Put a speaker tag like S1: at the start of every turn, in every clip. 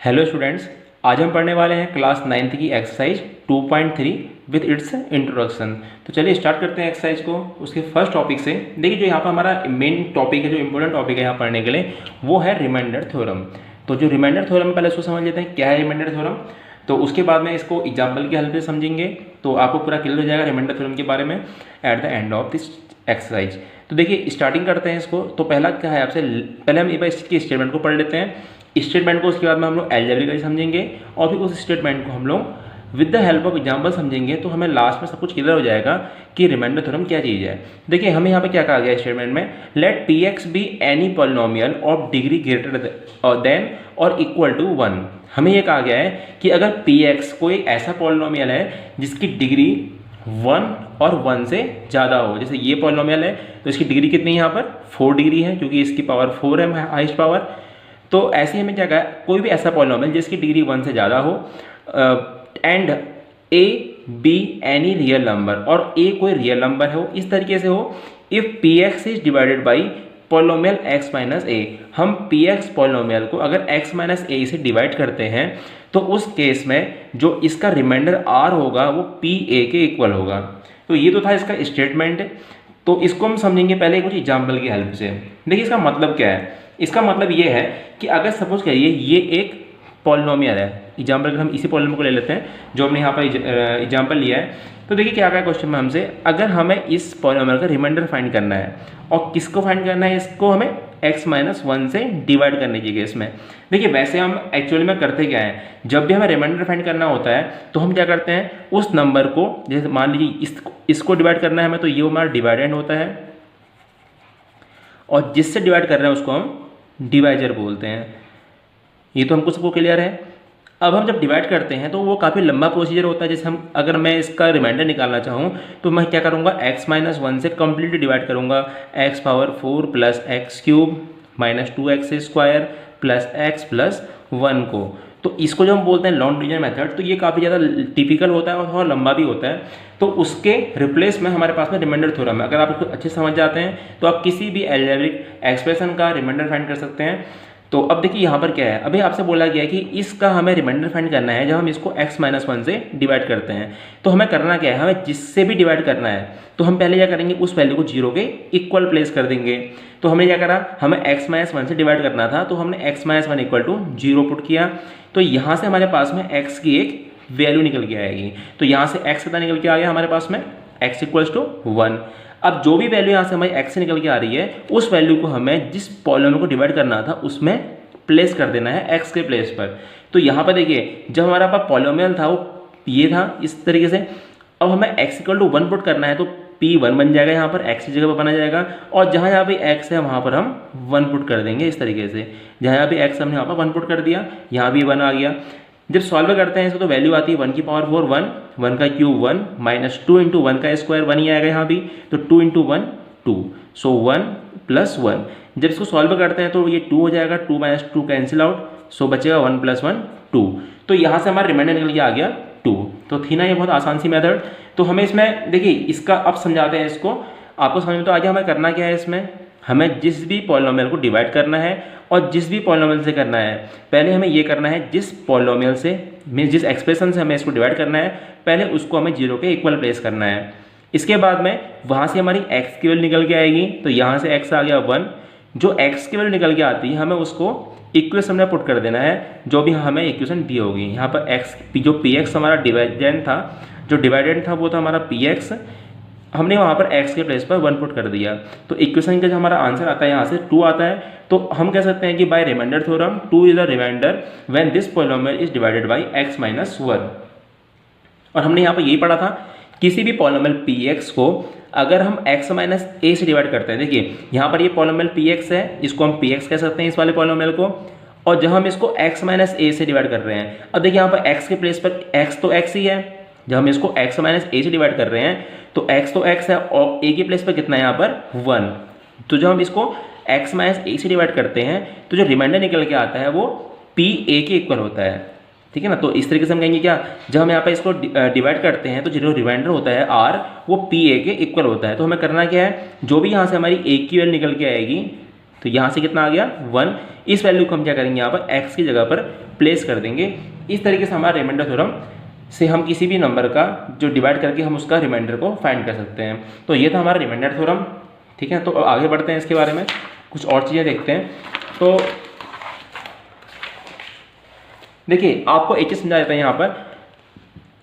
S1: Hello students, आज हम पढ़ने वाले हैं क्लास 9th की एक्सरसाइज 2.3 विद इट्स इंट्रोडक्शन। तो चलिए स्टार्ट करते हैं एक्सरसाइज को। उसके फर्स्ट टॉपिक से देखिए, जो यहाँ पर हमारा मेन टॉपिक है, जो इंपॉर्टेंट टॉपिक है यहाँ पढ़ने के लिए, वो है रिमाइंडर थ्योरम। तो जो रिमाइंडर थ्योरम है, पहले उसको समझ लेते हैं क्या है रिमाइंडर थ्योरम। तो उसके बाद में इसको एग्जाम्पल की हेल्प से समझेंगे तो आपको पूरा क्लियर हो जाएगा रिमाइंडर थ्योरम के बारे में at the end of this exercise. तो देखिए स्टार्टिंग करते हैं इसको। तो पहला क्या है आपसे, पहले हम एक बार इसकी स्टेटमेंट को पढ़ लेते हैं। स्टेटमेंट को उसके बाद में हम लोग अलजेब्रिकली समझेंगे और फिर उस स्टेटमेंट को हम लोग with the help of example समझेंगे। तो हमें लास्ट में सब कुछ क्लियर हो जाएगा कि रिमाइंडर थ्योरम क्या चीज़ है। देखिए हमें यहाँ पे क्या कहा गया स्टेटमेंट में, let p x be any polynomial of degree greater than और इक्वल टू 1। हमें ये कहा गया है कि अगर पी एक्स कोई ऐसा पॉलिनोमियल है जिसकी डिग्री 1 और 1 से ज़्यादा हो। जैसे ये पॉलिनोमियल है तो इसकी डिग्री कितनी है, यहाँ पर 4 डिग्री है क्योंकि इसकी पावर 4 है, हाईएस्ट पावर। तो ऐसे हमें क्या कहा, कोई भी ऐसा पॉलिनोमियल जिसकी डिग्री 1 से ज़्यादा हो and A be any real number, और ए कोई रियल नंबर हो, इस तरीके से हो। If P X is divided by polynomial X minus A, हम पी एक्स पॉलिनोमियल को अगर एक्स माइनस ए से डिवाइड करते हैं तो उस केस में जो इसका रिमाइंडर आर होगा वो पी ए के इक्वल होगा। तो ये तो था इसका स्टेटमेंट। तो इसको हम समझेंगे पहले कुछ एग्जाम्पल की हेल्प से। देखिए इसका मतलब क्या है। इसका मतलब ये है कि अगर सपोज करिए ये एक पॉलिनोमियल है, एग्जाम्पल हम इसी पॉलिनोमियल को ले लेते हैं जो हमने यहाँ पर एग्जाम्पल लिया है। तो देखिए क्या है क्वेश्चन में हमसे, अगर हमें इस पॉलिनोमियल का रिमाइंडर फाइंड करना है और किसको फाइंड करना है, इसको हमें x माइनस 1 से डिवाइड करने की केस में। देखिए वैसे हम एक्चुअली में करते क्या है, जब भी हमें रिमाइंडर फाइंड करना होता है तो हम क्या करते हैं, उस नंबर को, जैसे मान लीजिए इसको डिवाइड करना है हमें, तो ये हमारा डिवाइडेंड होता है और जिससे डिवाइड कर रहे हैं उसको हम डिवाइजर बोलते हैं। ये तो हमको सबको क्लियर है। अब हम जब डिवाइड करते हैं तो वो काफ़ी लंबा प्रोसीजर होता है। जैसे हम अगर मैं इसका रिमाइंडर निकालना चाहूँ तो मैं क्या करूँगा, x माइनस 1 से कम्प्लीटली डिवाइड करूँगा। x power 4 plus x cube minus 2x square plus x plus 1 को। तो इसको जो हम बोलते हैं लॉन्ग डिवीजन मेथड, तो ये काफ़ी ज़्यादा टिपिकल होता है और थोड़ा लंबा भी होता है। तो उसके रिप्लेस में हमारे पास में रिमाइंडर थ्योरम है। अगर आप इसको अच्छे समझ जाते हैं तो आप किसी भी अलजेब्रिक एक्सप्रेशन का रिमाइंडर फाइंड कर सकते हैं। तो अब देखिए यहाँ पर क्या है, अभी आपसे बोला गया है कि इसका हमें रिमाइंडर फाइंड करना है जब हम इसको x माइनस 1 से डिवाइड करते हैं। तो हमें करना क्या है, हमें जिससे भी डिवाइड करना है तो हम पहले क्या करेंगे, उस वैल्यू को 0 के इक्वल प्लेस कर देंगे। तो हमने क्या करा, हमें x माइनस 1 से डिवाइड करना था तो हमने x minus 1 equal to 0 put किया। तो यहाँ से हमारे पास में x की एक वैल्यू निकल के आएगी। तो यहाँ से x कितना निकल के आ गया हमारे पास में, x इक्वल्स टू 1। अब जो भी वैल्यू यहाँ से हमारी x से निकल के आ रही है उस वैल्यू को हमें जिस पॉलिनोमियल को डिवाइड करना था उसमें प्लेस कर देना है x के प्लेस पर। तो यहाँ पर देखिए जब हमारा पास पॉलिनोमियल था वो ये था इस तरीके से। अब हमें x इक्वल टू 1 पुट करना है तो p1 बन जाएगा, यहाँ पर x की जगह पर बना जाएगा। और जहाँ यहाँ पे x है वहाँ पर हम 1 पुट कर देंगे इस तरीके से। जहाँ यहाँ पे x हमने यहाँ पर 1 पुट कर दिया, यहाँ भी 1 आ गया। जब सॉल्व करते हैं इसको तो वैल्यू आती है 1 की पावर 4 1, 1 का क्यूब 1 माइनस 2 इंटू 1 का स्क्वायर 1 ही आएगा यहाँ भी। तो 2 इंटू 1 2, सो 1 प्लस 1। जब इसको सॉल्व करते हैं तो ये 2 हो जाएगा, 2 माइनस 2 कैंसिल आउट, सो बचेगा 1 प्लस 1 2। तो यहाँ से हमारा रिमाइंडर निकल के आ गया 2। तो थी ना ये बहुत आसान सी मेथड। तो हमें इसमें देखिए इसका अब समझाते हैं इसको, आपको समझ में तो आ गया हमें करना क्या है। इसमें हमें जिस भी पॉलिनोमियल को डिवाइड करना है और जिस भी पॉलिनोमियल से करना है, पहले हमें ये करना है जिस पॉलिनोमियल से, मीन्स जिस एक्सप्रेशन से हमें इसको डिवाइड करना है, पहले उसको हमें 0 के इक्वल प्लेस करना है। इसके बाद में वहाँ से हमारी x की वैल्यू निकल के आएगी। तो यहाँ से x आ गया 1। जो x की वैल्यू निकल के आती है हमें उसको इक्वेशन में पुट कर देना है, जो भी हमें इक्वेशन दी होगी। यहाँ पर x जो px हमारा डिवाइडेंड था, जो डिवाइडेंड था वो था हमारा px, हमने वहाँ पर x के प्लेस पर 1 पुट कर दिया। तो इक्वेशन का जो हमारा आंसर आता है यहाँ से 2 आता है। तो हम कह सकते हैं कि by remainder theorem 2 is the remainder when this polynomial is divided by x minus 1। और हमने यहाँ पर यही पढ़ा था, किसी भी पॉलिनोमियल px को अगर हम x माइनस a से डिवाइड करते हैं, देखिए यहाँ पर ये पॉलिनोमियल px है, इसको हम px कह सकते हैं इस वाले पॉलिनोमियल को। और जब हम इसको x माइनस a से डिवाइड कर रहे हैं, अब देखिए यहाँ पर x के प्लेस पर x तो x ही है। जब हम इसको x माइनस a से डिवाइड कर रहे हैं तो x तो x है और a के प्लेस पर कितना है यहाँ पर 1। तो जब हम इसको x माइनस a से डिवाइड करते हैं तो जो रिमाइंडर निकल के आता है वो p a के इक्वल होता है, ठीक है ना। तो इस तरीके से हम कहेंगे क्या, जब हम यहाँ पे इसको डिवाइड करते हैं तो जो रिमाइंडर होता है r वो पी ए के इक्वल होता है। तो हमें करना क्या है, जो भी यहाँ से हमारी a की वैल्यू निकल के आएगी तो यहाँ से कितना आ गया 1, इस वैल्यू को हम क्या करेंगे यहाँ पर x की जगह पर प्लेस कर देंगे। इस तरीके से हमारा रिमाइंडर थ्योरम से हम किसी भी नंबर का जो डिवाइड करके हम उसका रिमाइंडर को फाइंड कर सकते हैं। तो ये था हमारा रिमाइंडर थ्योरम, ठीक है। तो आगे बढ़ते हैं, इसके बारे में कुछ और चीज़ें देखते हैं। तो देखिए आपको एक चीज़ समझा देते हैं यहाँ पर,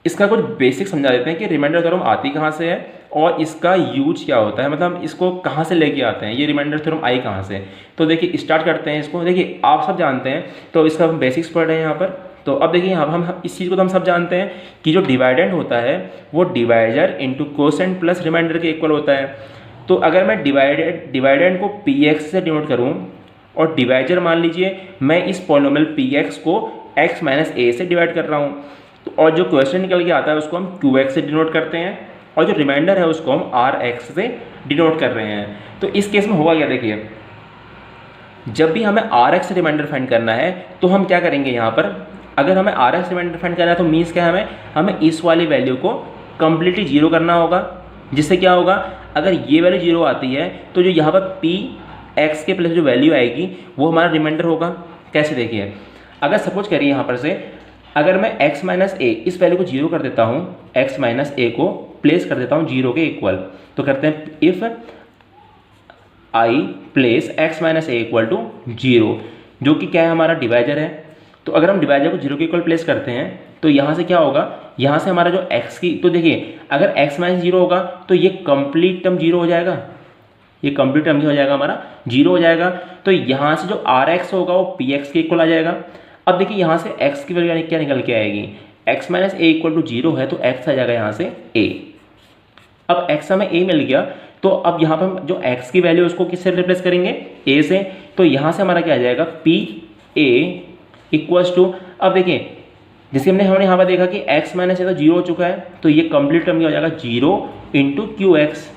S1: इसका कुछ बेसिक समझा देते हैं कि रिमाइंडर थ्योरम आती कहाँ से है और इसका यूज क्या होता है, मतलब इसको कहाँ से लेके आते हैं, ये रिमाइंडर थ्योरम आई कहाँ से। तो देखिए स्टार्ट करते हैं इसको। देखिए आप सब जानते हैं, तो इसका हम बेसिक्स पढ़ रहे हैं यहाँ पर। तो अब देखिए यहाँ हम इस चीज़ को तो हम सब जानते हैं कि जो डिवाइडेंड होता है वो divisor into quotient plus remainder के इक्वल होता है। तो अगर मैं डिवाइडेंड को पी एक्स से डिनोट करूँ और डिवाइजर मान लीजिए मैं इस पॉलिनोमियल पी एक्स को एक्स माइनस ए से डिवाइड कर रहा हूँ, तो और जो क्वेश्चन निकल के आता है उसको हम क्यू एक्स से डिनोट करते हैं और जो रिमाइंडर है उसको हम आर एक्स से डिनोट कर रहे हैं। तो इस केस में होगा क्या, देखिए जब भी हमें आर एक्स रिमाइंडर फाइंड करना है तो हम क्या करेंगे यहाँ पर, अगर हमें आर एक्स रिमाइंडर फाइंड करना है तो मीन्स क्या है, हमें इस वाली वैल्यू को कंप्लीटली जीरो करना होगा। जिससे क्या होगा, अगर ये वैल्यू जीरो आती है तो जो यहाँ पर पी एक्स के प्लस जो वैल्यू आएगी वो हमारा रिमाइंडर होगा। कैसे, देखिए अगर सपोज करिए यहाँ पर से अगर मैं x माइनस ए इस वैल्यू को जीरो कर देता हूँ, x माइनस ए को प्लेस कर देता हूँ जीरो के इक्वल, तो करते हैं if I place x minus a equal to zero, जो कि क्या है हमारा डिवाइजर है। तो अगर हम डिवाइजर को जीरो के इक्वल प्लेस करते हैं तो यहाँ से क्या होगा, यहाँ से हमारा जो x की, तो देखिए अगर x माइनस जीरो होगा तो ये कंप्लीट टर्म जीरो हो जाएगा, ये कंप्लीट टर्म हो जाएगा हमारा जीरो हो जाएगा। तो यहाँ से जो आर एक्स होगा वो पी एक्स के इक्वल आ जाएगा। अब देखिए यहाँ से x की वैल्यू क्या निकल के आएगी, x minus a equal to zero है तो x आ जाएगा यहाँ से a। अब x हमें a मिल गया, तो अब यहाँ पर हम जो x की वैल्यू उसको किससे रिप्लेस करेंगे, a से। तो यहाँ से हमारा क्या आ जाएगा, p a इक्वल्स टू, अब देखिए जैसे हमने यहाँ पर देखा कि x माइनस ए तो जीरो हो चुका है, तो ये कंप्लीट टर्म क्या हो जाएगा, zero into Q x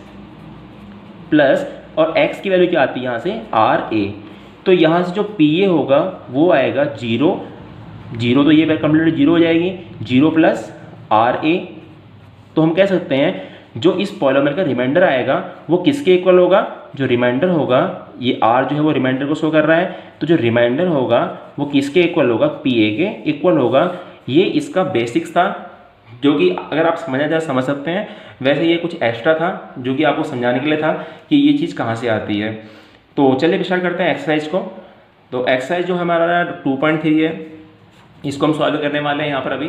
S1: plus, और x की वैल्यू क्या आती है यहाँ से आर ए। तो यहाँ से जो पी ए होगा वो आएगा जीरो, जीरो तो ये कंप्लीट जीरो हो जाएगी, जीरो प्लस आर ए। तो हम कह सकते हैं जो इस पॉलिनोमियल का रिमाइंडर आएगा वो किसके इक्वल होगा, जो रिमाइंडर होगा, ये आर जो है वो रिमाइंडर को शो कर रहा है, तो जो रिमाइंडर होगा वो किसके इक्वल होगा, पी ए के इक्वल होगा। ये इसका बेसिक्स था, जो कि अगर आप समझना चाहे समझ सकते हैं, वैसे ये कुछ एक्स्ट्रा था जो कि आपको समझाने के लिए था कि ये चीज़ कहाँ से आती है। तो चलिए स्टार्ट करते हैं एक्सरसाइज को। तो एक्सरसाइज जो हमारा 2.3 है इसको हम सॉल्व करने वाले हैं। यहाँ पर अभी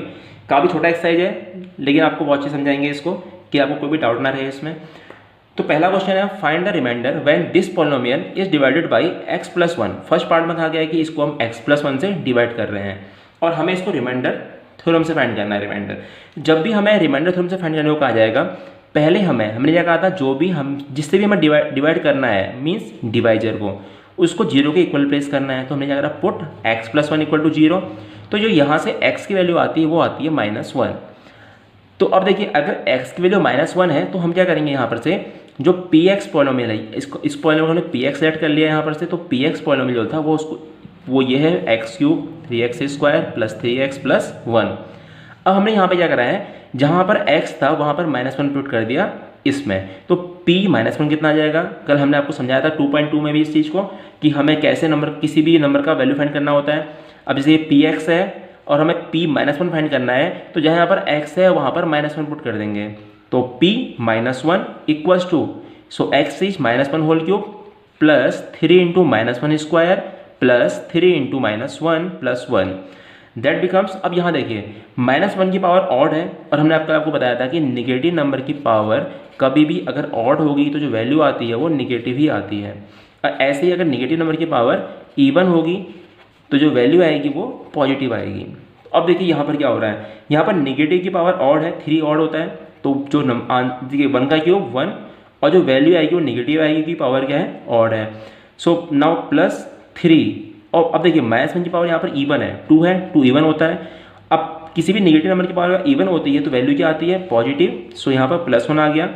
S1: काफ़ी छोटा एक्सरसाइज है लेकिन आपको बहुत अच्छे समझाएंगे इसको कि आपको कोई भी डाउट ना रहे इसमें। तो पहला क्वेश्चन है, find the remainder when this polynomial is divided by x plus one. First part में कहा गया है कि इसको हम x प्लस वन से डिवाइड कर रहे हैं और हमें इसको रिमाइंडर थ्योरम से फाइंड करना है। रिमाइंडर जब भी हमें रिमाइंडर थ्योरम से फाइंड करने को कहा जाएगा, पहले हमने क्या कहा था, जो भी हम जिससे भी हमें डिवाइड करना है मीन्स डिवाइजर को, उसको जीरो के इक्वल प्लेस करना है। तो हमने क्या करा, put x plus one equal to zero. तो जो यहाँ से x की वैल्यू आती है वो आती है माइनस वन। तो अब देखिए अगर x की वैल्यू माइनस वन है तो हम क्या करेंगे, यहाँ पर से जो पी एक्स पॉलिनोमियल है इस पॉलिनोमियल में पी एक्स सेट कर लिया यहाँ पर से। तो पी एक्स पॉलिनोमियल जो था वो ये है x cube 3x square plus 3x plus one. अब हमने यहाँ पे क्या करा है, जहाँ पर x था वहाँ पर माइनस वन पुट कर दिया इसमें। तो p माइनस वन कितना आ जाएगा, कल हमने आपको समझाया था 2.2 में भी इस चीज़ को कि हमें कैसे नंबर किसी भी नंबर का वैल्यू फाइंड करना होता है। अब जैसे ये पी एक्स है और हमें p माइनस वन फाइंड करना है, तो जहाँ यहाँ पर x है वहाँ पर माइनस वन पुट कर देंगे। तो p minus one equals to, so x is minus one whole cube plus 3 into minus one square plus 3 into minus one plus one that becomes. अब यहाँ देखिए माइनस वन की पावर ऑड है और हमने आपको बताया था कि निगेटिव नंबर की पावर कभी भी अगर ऑड होगी तो जो वैल्यू आती है वो निगेटिव ही आती है। और ऐसे ही अगर निगेटिव नंबर की पावर इवन होगी तो जो वैल्यू आएगी वो पॉजिटिव आएगी। अब देखिए यहाँ पर क्या हो रहा है, यहाँ पर निगेटिव की पावर ऑड है, 3 ऑड होता है, तो जो देखिए 1 का क्यूब 1 और जो वैल्यू आएगी वो निगेटिव आएगी की पावर क्या है, ऑड है। सो नाउ प्लस 3, और अब देखिए माइनस वन की पावर यहाँ पर इवन है, 2 है, 2 इवन होता है। अब किसी भी नेगेटिव नंबर की पावर इवन होती है तो वैल्यू क्या आती है, पॉजिटिव। सो यहाँ पर प्लस वन आ गया।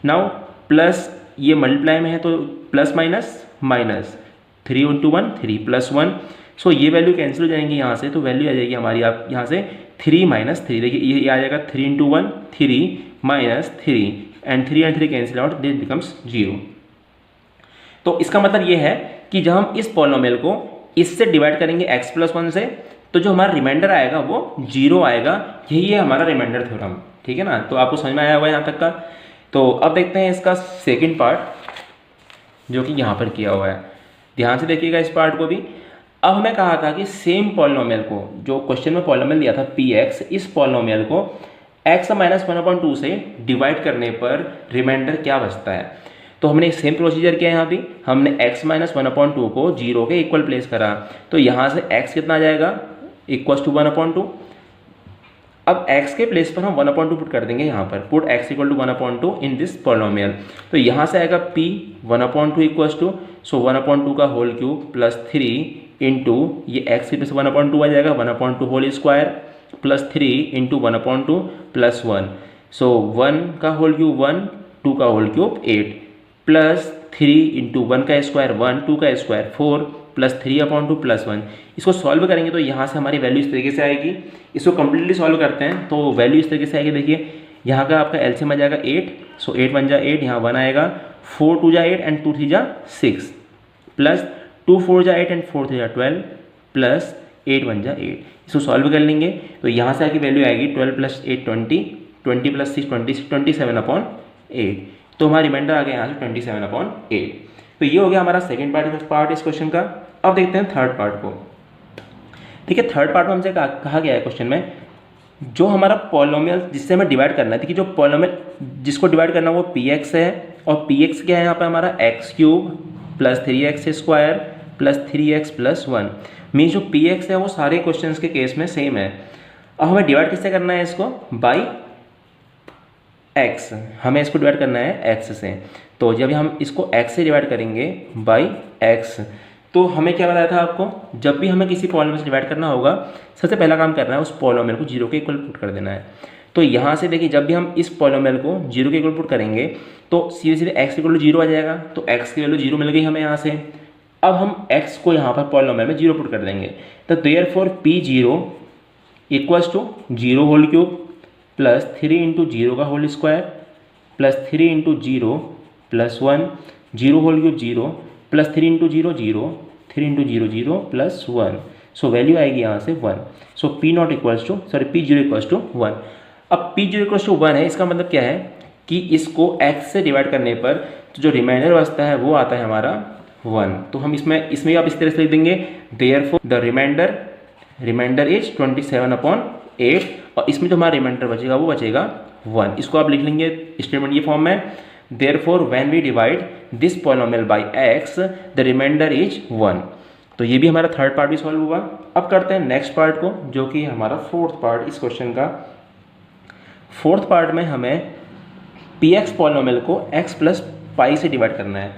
S1: नाउ प्लस ये मल्टीप्लाई में है तो plus minus minus 3 into 1 3 plus 1। सो ये वैल्यू कैंसिल हो जाएंगी यहाँ से, तो वैल्यू आ जाएगी हमारी आप यहाँ से 3 माइनस 3। देखिए ये आ जाएगा 3 into 1 3 minus 3 and 3 cancel out, this becomes 0। तो इसका मतलब ये है कि जब हम इस पॉलिनोमियल को इससे डिवाइड करेंगे x प्लस वन से, तो जो हमारा रिमाइंडर आएगा वो 0 आएगा। यही है हमारा रिमाइंडर थ्योरम, ठीक है ना। तो आपको समझ में आया होगा यहाँ तक का। तो अब देखते हैं इसका सेकंड पार्ट जो कि यहाँ पर किया हुआ है। ध्यान से देखिएगा इस पार्ट को भी। अब हमें कहा था कि सेम पॉलिनोमियल को, जो क्वेश्चन में पॉलिनोमियल दिया था px, इस पॉलिनोमियल को x माइनस 1/2 से डिवाइड करने पर रिमाइंडर क्या बचता है। तो हमने सेम प्रोसीजर किया यहाँ भी, हमने x माइनस 1/2 को 0 के इक्वल प्लेस करा। तो यहाँ से x कितना आ जाएगा, इक्वल्स टू 1/2। अब x के प्लेस पर हम 1/2 पुट कर देंगे यहाँ पर, put x equal to 1/2 in this polynomial. तो यहाँ से आएगा p 1/2 इक्वल्स टू 1/2 का होल क्यूब प्लस 3 इंटू ये x के प्लेस 1/2 आ जाएगा, 1/2 whole square plus 3 into 1/2 plus 1। So 1 का होल क्यूब 1, 2 का होल क्यूब 8 प्लस 3 इंटू 1 का स्क्वायर 1, 2 का स्क्वायर 4 प्लस 3/2 प्लस 1। इसको सॉल्व करेंगे तो यहाँ से हमारी वैल्यू इस तरीके से आएगी। इसको कम्प्लीटली सॉल्व करते हैं तो वैल्यू इस तरीके से आएगी। देखिए यहाँ का आपका एलसीएम आ जाएगा 8, सो 8 1 जा 8, यहाँ 1 आएगा, 4 2 जा 8 एंड 2 3 जा 6 प्लस 2 4 जा 8 एंड 4 3 जा 12 प्लस 8 1 जा 8। इसको सॉल्व कर लेंगे तो यहाँ से आके वैल्यू आएगी 12 प्लस 8 20, 20 प्लस 6 27/8। तो हमारा रिमाइंडर आ गया यहाँ से 27/8। तो ये हो गया हमारा सेकंड पार्ट इस क्वेश्चन का। अब देखते हैं थर्ड पार्ट को। देखिए थर्ड पार्ट में हमसे कहा गया है क्वेश्चन में, जो हमारा पॉलिनोमियल जिससे हमें डिवाइड करना है, देखिए जो पॉलिनोमियल जिसको डिवाइड करना है वो px है, और px क्या है यहाँ पर हमारा x cube plus 3x square plus 3x plus 1। Means जो px है वो सारे क्वेश्चंस के केस में सेम है। अब हमें डिवाइड किससे करना है, इसको बाई x, हमें इसको डिवाइड करना है x से। तो जब हम इसको x से डिवाइड करेंगे बाई x, तो हमें क्या बताया था आपको, जब भी हमें किसी पॉलिनोमियल से डिवाइड करना होगा सबसे पहला काम करना है उस पॉलिनोमियल को 0 के इक्वल पुट कर देना है। तो यहाँ से देखिए जब भी हम इस पॉलिनोमियल को 0 के इक्वल पुट करेंगे तो सीधे सीधे x इक्वल टू 0 आ जाएगा। तो x की वैल्यू 0 मिल गई हमें यहाँ से। अब हम x को यहाँ पर पॉलिनोमियल में 0 पुट कर देंगे। तो therefore p0 equals to 0 whole cube plus 3 into 0 का whole square plus 3 into 0 plus 1, 0 whole cube 0 plus 3 into 0 0, 3 into 0 0 plus 1। So value आएगी यहाँ से 1। So p0 equals to p0 equals to 1। अब p0 इक्वल्स टू 1 है, इसका मतलब क्या है कि इसको x से डिवाइड करने पर तो जो रिमाइंडर बचता है वो आता है हमारा 1। तो हम इसमें आप इस तरह से लिख देंगे, देयरफॉर द रिमाइंडर इज 27/8, और इसमें जो हमारा रिमाइंडर बचेगा वो बचेगा 1। इसको आप लिख लेंगे स्टेटमेंट ये फॉर्म में, therefore when we divide this polynomial by x the remainder is 1। तो ये भी हमारा थर्ड पार्ट भी सॉल्व हुआ। अब करते हैं नेक्स्ट पार्ट को, जो कि हमारा फोर्थ पार्ट इस क्वेश्चन का। फोर्थ पार्ट में हमें px पॉलिनोमियल को x प्लस पाई से डिवाइड करना है।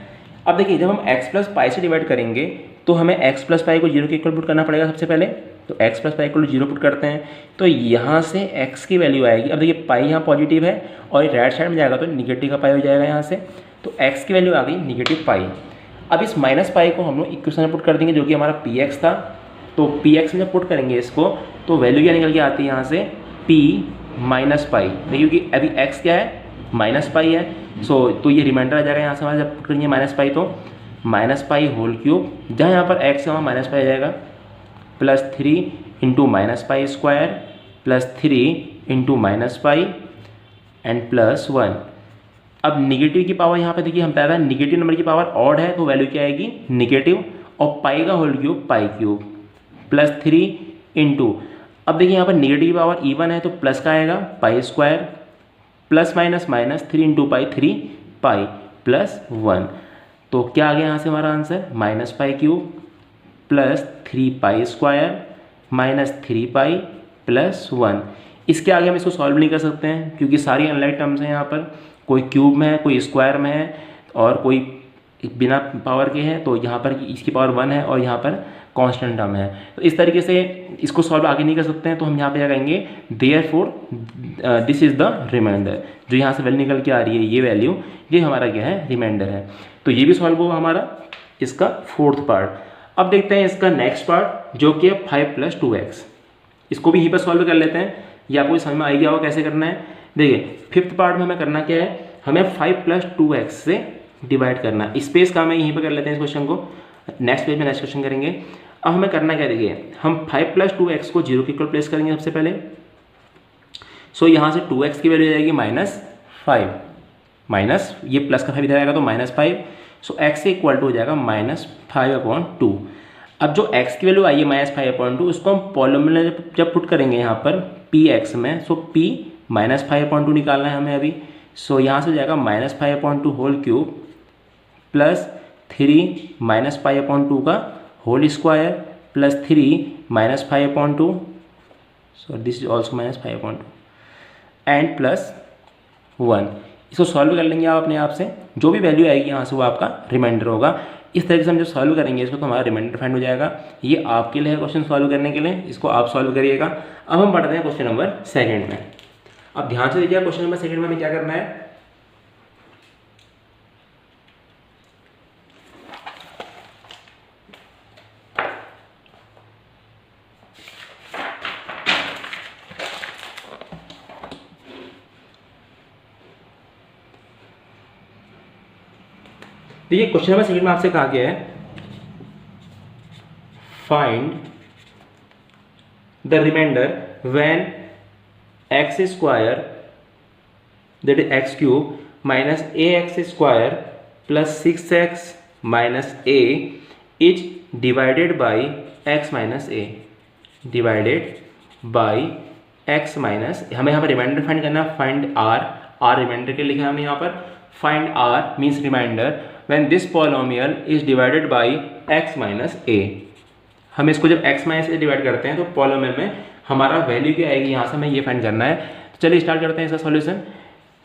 S1: अब देखिए जब हम x प्लस पाई से डिवाइड करेंगे तो हमें x प्लस पाई को 0 के इक्वल पुट करना पड़ेगा सबसे पहले। तो x plus pi equal to 0 put करते हैं तो यहाँ से x की वैल्यू आएगी। अब देखिए पाई यहाँ पॉजिटिव है और राइट साइड में जाएगा तो निगेटिव का पाई हो जाएगा यहाँ से। तो x की वैल्यू आ गई निगेटिव पाई। अब इस माइनस पाई को हम लोग इक्वेशन में पुट कर देंगे जो कि हमारा px था। तो px में जब पुट करेंगे इसको तो वैल्यू क्या निकल के आती है यहाँ से p माइनस पाई। देखिए कि अभी x क्या है, माइनस पाई है। तो ये रिमाइंडर आ जाएगा यहाँ से हमारा, जब पुट करेंगे माइनस पाई तो माइनस पाई होल क्यूब, जहाँ यहाँ पर x है वहाँ माइनस पाई आ जाएगा, plus 3 into minus pi square plus 3 into minus pi and plus 1। अब निगेटिव की पावर यहाँ पे देखिए हम बताया था निगेटिव नंबर की पावर ऑड है तो वैल्यू क्या आएगी निगेटिव, और पाई का whole cube pi cube plus 3 into, अब देखिए यहाँ पर निगेटिव की पावर इवन है तो प्लस का आएगा pi square plus minus minus 3 into pi 3 pi plus 1। तो क्या आ गया यहाँ से हमारा answer, minus pi cube plus 3 pi square minus 3 pi plus 1। इसके आगे हम इसको सॉल्व नहीं कर सकते हैं क्योंकि सारी अनलाइक टर्म्स हैं यहाँ पर, कोई क्यूब में है, कोई स्क्वायर में है और कोई बिना पावर के है। तो यहाँ पर इसकी पावर 1 है और यहाँ पर कांस्टेंट टर्म है। तो इस तरीके से इसको सॉल्व आगे नहीं कर सकते हैं। तो हम यहाँ पे क्या कहेंगे, therefore this is the remainder. जो यहाँ से वैल्यू निकल के आ रही है ये वैल्यू, ये हमारा क्या है रिमाइंडर है। तो ये भी सॉल्व हुआ हमारा इसका फोर्थ पार्ट। अब देखते हैं इसका नेक्स्ट पार्ट जो कि है 5 + 2x। इसको भी यहीं पर सॉल्व कर लेते हैं, ये आपको समझ में आ गया होगा कैसे करना है। देखिए फिफ्थ पार्ट में हमें करना क्या है, हमें 5 + 2x से डिवाइड करना है। स्पेस का हमें यहीं पर कर लेते हैं इस क्वेश्चन को, नेक्स्ट पेज में नेक्स्ट क्वेश्चन करेंगे। अब हमें करना क्या, देखिए हम 5 + 2x को 0 के इक्वल प्लेस करेंगे सबसे पहले। सो यहाँ से 2x की वैल्यू हो जाएगी -5, माइनस ये प्लस का 5 इधर आएगा तो -5। सो x इक्वल टू हो जाएगा -5/2। अब जो x की वैल्यू आई है -5/2, उसको हम पॉलिनोमियल में जब पुट करेंगे यहाँ पर px में, सो p -5/2 निकालना है हमें अभी। सो यहाँ से हो जाएगा -5/2 होल क्यूब प्लस 3 -5/2 का whole square plus 3 -5/2, so this is also -5/2 and plus 1। इसको सॉल्व कर लेंगे आप अपने आप से, जो भी वैल्यू आएगी यहाँ से वो आपका रिमाइंडर होगा। इस तरीके से हम जब सॉल्व करेंगे इसको तो हमारा रिमाइंडर फाइंड हो जाएगा। ये आपके लिए है क्वेश्चन सॉल्व करने के लिए, इसको आप सॉल्व करिएगा। अब हम बढ़ते हैं क्वेश्चन नंबर 2 में। अब ध्यान से देखिए क्वेश्चन नंबर 2 में हमें क्या करना है। देखिए क्वेश्चन नंबर 2 में आपसे कहा गया है find the remainder when x² that is x³ minus ax² plus 6x minus a is divided by x minus a, divided by x minus, हमें यहाँ पर रिमाइंडर फाइंड करना है। फाइंड r रिमाइंडर के लिखा है हमने यहाँ पर। Find r means remainder when this polynomial is divided by x minus a। हम इसको जब x माइनस ए डिवाइड करते हैं तो पॉलिनोमियल में हमारा वैल्यू क्या आएगी, यहाँ से हमें ये फाइंड करना है। तो चलिए स्टार्ट करते हैं इसका सॉल्यूशन।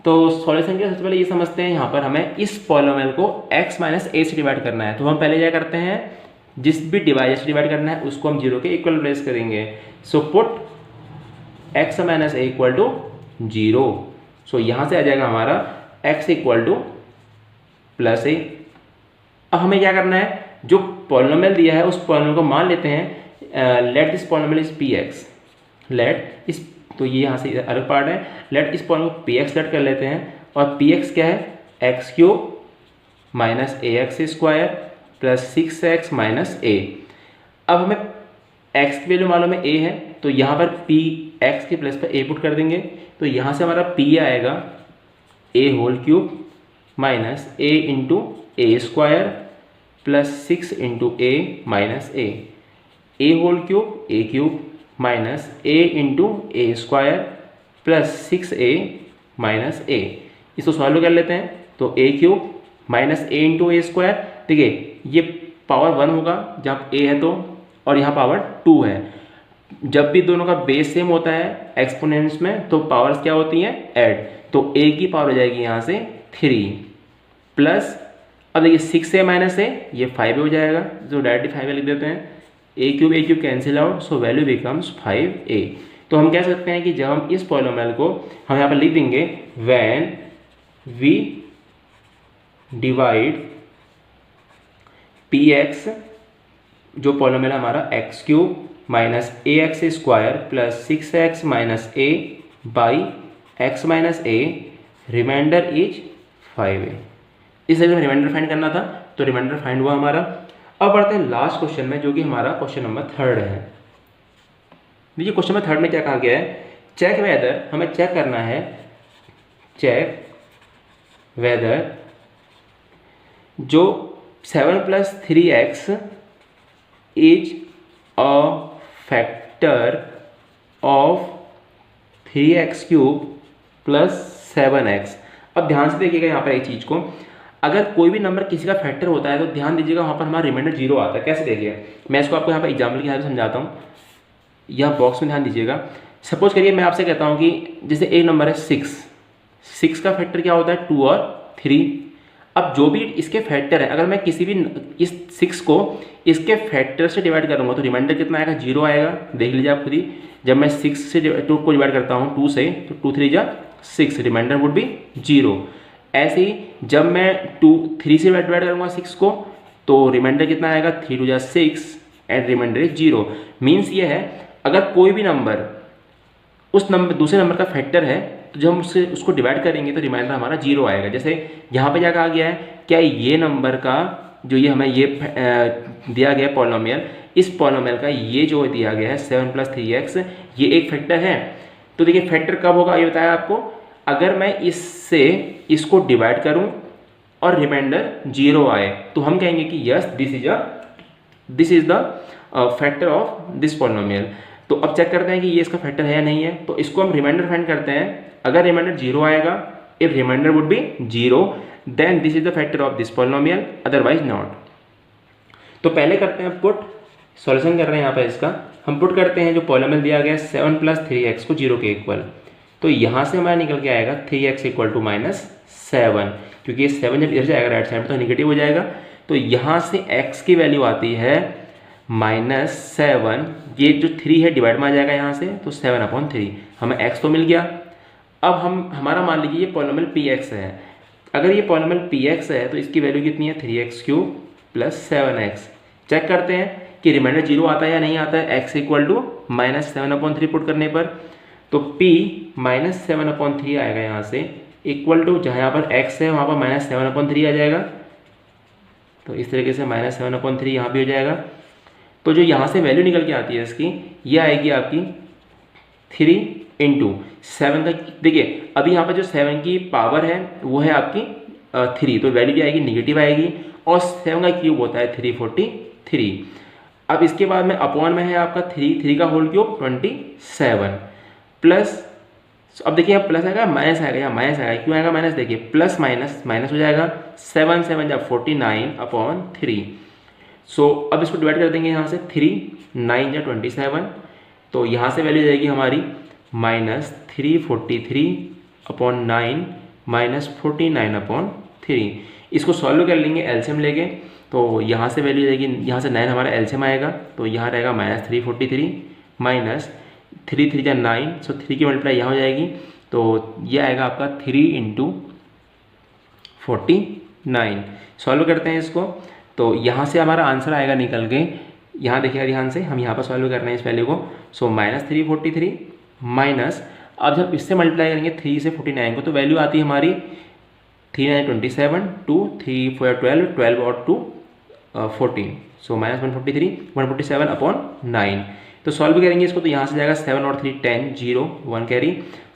S1: तो सॉल्यूशन के सबसे पहले ये समझते हैं, यहाँ पर हमें इस पॉलिनोमियल को x माइनस ए से डिवाइड करना है। तो हम पहले क्या करते हैं, जिस भी डिवाइडर से डिवाइड करना है उसको हम 0 के इक्वल प्लेस करेंगे। So put x minus a equal to 0। So यहाँ से आ जाएगा हमारा x इक्वल टू +a। अब हमें क्या करना है, जो पॉलिनोमियल दिया है उस पॉलिनोमियल को मान लेते हैं। Let this polynomial is px, let इस, तो ये यहाँ से अलग पार्ट है। लेट इस पॉलिनोमियल को px लेट कर लेते हैं, और px क्या है, x³ minus ax² plus 6x minus a। अब हमें x की वैल्यू मालूम है a है, तो यहाँ पर px के प्लेस पर a पुट कर देंगे। तो यहाँ से हमारा p आएगा a³ minus a into a² plus 6 into a minus a³ minus a into a² plus 6a minus a। इसको सॉल्व कर लेते हैं। तो a³ minus a into a², देखिए ये पावर 1 होगा जब a है तो, और यहाँ पावर 2 है। जब भी दोनों का बेस सेम होता है एक्सपोनेंट्स में तो पावर्स क्या होती हैं, ऐड। तो a की पावर हो जाएगी यहाँ से 3 प्लस, अब देखिए 6a माइनस a, ये 5a हो जाएगा, जो डायरेक्टली 5a लिख देते हैं। a³ cancel out, so value becomes 5a। तो हम कह सकते हैं कि जब हम इस पॉलिनोमियल को हम यहाँ पर लिख देंगे व्हेन वी डिवाइड px, जो पॉलिनोमियल हमारा x³ minus ax² plus 6x minus a by x minus a, remainder is 5a। इस तरह से रिमाइंडर फाइंड करना था, तो रिमाइंडर फाइंड हुआ हमारा। अब बढ़ते हैं लास्ट क्वेश्चन में, जो कि हमारा क्वेश्चन नंबर 3 है। देखिए क्वेश्चन नंबर 3 में क्या कहा गया है, चेक वेदर, हमें चेक करना है, चेक वेदर जो 7 + 3x is a factor of 3x³ plus 7x। अब ध्यान से देखिएगा यहाँ पर एक चीज़ को, अगर कोई भी नंबर किसी का फैक्टर होता है तो ध्यान दीजिएगा वहाँ पर हमारा रिमाइंडर 0 आता है। कैसे देखिए, मैं इसको आपको यहाँ पर एग्जाम्पल की हेल्प से समझाता हूँ। यहाँ बॉक्स में ध्यान दीजिएगा। सपोज करिए मैं आपसे कहता हूँ कि जैसे एक नंबर है 6 का फैक्टर क्या होता है, 2 और 3। अब जो भी इसके फैक्टर है, अगर मैं किसी भी इस 6 को इसके फैक्टर से डिवाइड करूँगा तो रिमाइंडर कितना आएगा, 0 आएगा। देख लीजिए आप खुद ही, जब मैं 6 से 2 को डिवाइड करता हूँ 2 से, तो 2 3 जा 6, रिमाइंडर वुड भी 0। ऐसे ही जब मैं 3 से डिवाइड करूँगा 6 को, तो रिमाइंडर कितना आएगा, 3 2 जा 6 एंड रिमाइंडर इज 0। मीन्स ये है, अगर कोई भी नंबर उस नंबर दूसरे नंबर का फैक्टर है तो जब हम उसको डिवाइड करेंगे तो रिमाइंडर हमारा 0 आएगा। जैसे यहाँ पे क्या कहा गया है, क्या ये नंबर का जो ये हमें ये दिया गया पॉलिनोमियल, इस पॉलिनोमियल का ये जो दिया गया है 7 + 3x, ये एक फैक्टर है। तो देखिए फैक्टर कब होगा ये बताया आपको, अगर मैं इससे इसको डिवाइड करूं और रिमाइंडर 0 आए तो हम कहेंगे कि yes this is the factor of this polynomial. तो अब चेक करते हैं कि ये इसका फैक्टर है या नहीं है। तो इसको हम रिमाइंडर फाइंड करते हैं। अगर रिमाइंडर 0 आएगा, if remainder would be 0 then this is the factor of this polynomial, otherwise not. तो पहले करते हैं पुट, सॉल्यूशन कर रहे हैं यहाँ पे इसका। हम पुट करते हैं जो पॉलिनोमियल दिया गया 7 + 3x को 0 के इक्वल। तो यहाँ से हमारा निकल के आएगा 3x = -7, क्योंकि ये 7 जब इधर जाएगा राइट साइड में तो निगेटिव हो जाएगा। तो यहाँ से x की वैल्यू आती है -7, ये जो 3 है डिवाइड में आ जाएगा यहाँ से, तो 7/3 हमें x तो मिल गया। अब हमारा मान लीजिए ये पॉलिनोमियल px है। अगर ये पॉलिनोमियल px है तो इसकी वैल्यू कितनी है 3x³ + 7x। चेक करते हैं कि रिमाइंडर 0 आता है या नहीं आता है। x = -7/3 पुट करने पर तो p -7/3 आएगा यहाँ से, इक्वल टू जहाँ यहाँ पर x है वहाँ पर -7/3 आ जाएगा। तो इस तरीके से -7/3 यहाँ भी हो जाएगा। तो जो यहाँ से वैल्यू निकल के आती है इसकी, ये आएगी आपकी 3 × 7 का। देखिए अभी यहाँ पर जो 7 की पावर है वो है आपकी 3, तो वैल्यू भी आएगी नेगेटिव आएगी, और 7 का क्यूब होता है 343। अब इसके बाद में अपॉन में है आपका 3 का होल क्यूब 27 प्लस, अब देखिए अब प्लस आएगा माइनस आएगा, यहाँ माइनस आएगा, क्यों आएगा माइनस, देखिए प्लस माइनस माइनस हो जाएगा, 7 7 जब 49/3। सो अब इसको डिवाइड कर देंगे यहाँ से 3 9 या 27, तो यहाँ से वैल्यू जाएगी हमारी -343/9 -49/3। इसको सॉल्व कर लेंगे एलसीएम लेके, तो यहाँ से वैल्यू जाएगी, यहाँ से 9 हमारा एलसीएम आएगा, तो यहाँ रहेगा -343 माइनस 3 3 9, सो 3 की मल्टीप्लाई यहाँ हो जाएगी, तो ये आएगा आपका 3 × 49। सॉल्व करते हैं इसको, तो यहाँ से हमारा आंसर आएगा निकल के, यहाँ देखिएगा ध्यान से, हम यहाँ पर सॉल्व कर रहे हैं इस वैल्यू को। सो -343 माइनस, अब जब इससे मल्टीप्लाई करेंगे 3 से 49 को, तो वैल्यू आती है हमारी 3 9 27, 2 3 4 12, 12 और 2 14, सो -143 147/9। तो सॉल्व करेंगे इसको, तो यहाँ से जाएगा 7 और 3 10 0 1 कैरी,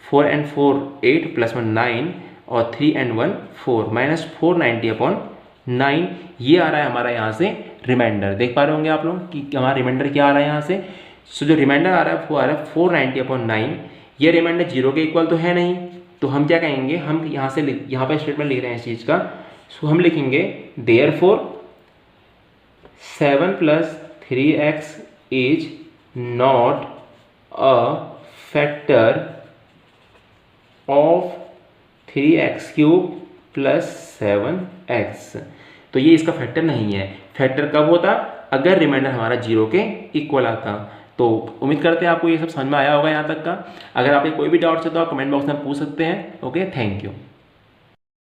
S1: 4 and 4 8 + 1 9 और 3 and 1 4 -490/9। ये आ रहा है हमारा यहाँ से रिमाइंडर। देख पा रहे होंगे आप लोग कि हमारा रिमाइंडर क्या आ रहा है यहाँ से। सो जो रिमाइंडर आ रहा है वो आ रहा है 490/9। ये रिमाइंडर 0 के इक्वल तो है नहीं, तो हम क्या कहेंगे, हम यहाँ से यहाँ पर स्टेटमेंट लिख रहे हैं इस चीज़ का। सो हम लिखेंगे therefore 7 + 3x is not a factor of 3x³ + 7x। तो ये इसका फैक्टर नहीं है। फैक्टर कब होता, अगर रिमाइंडर हमारा 0 के इक्वल आता। तो उम्मीद करते हैं आपको ये सब समझ में आया होगा यहाँ तक का। अगर आपके कोई भी डाउट्स है तो आप कमेंट बॉक्स में पूछ सकते हैं। Okay, thank you.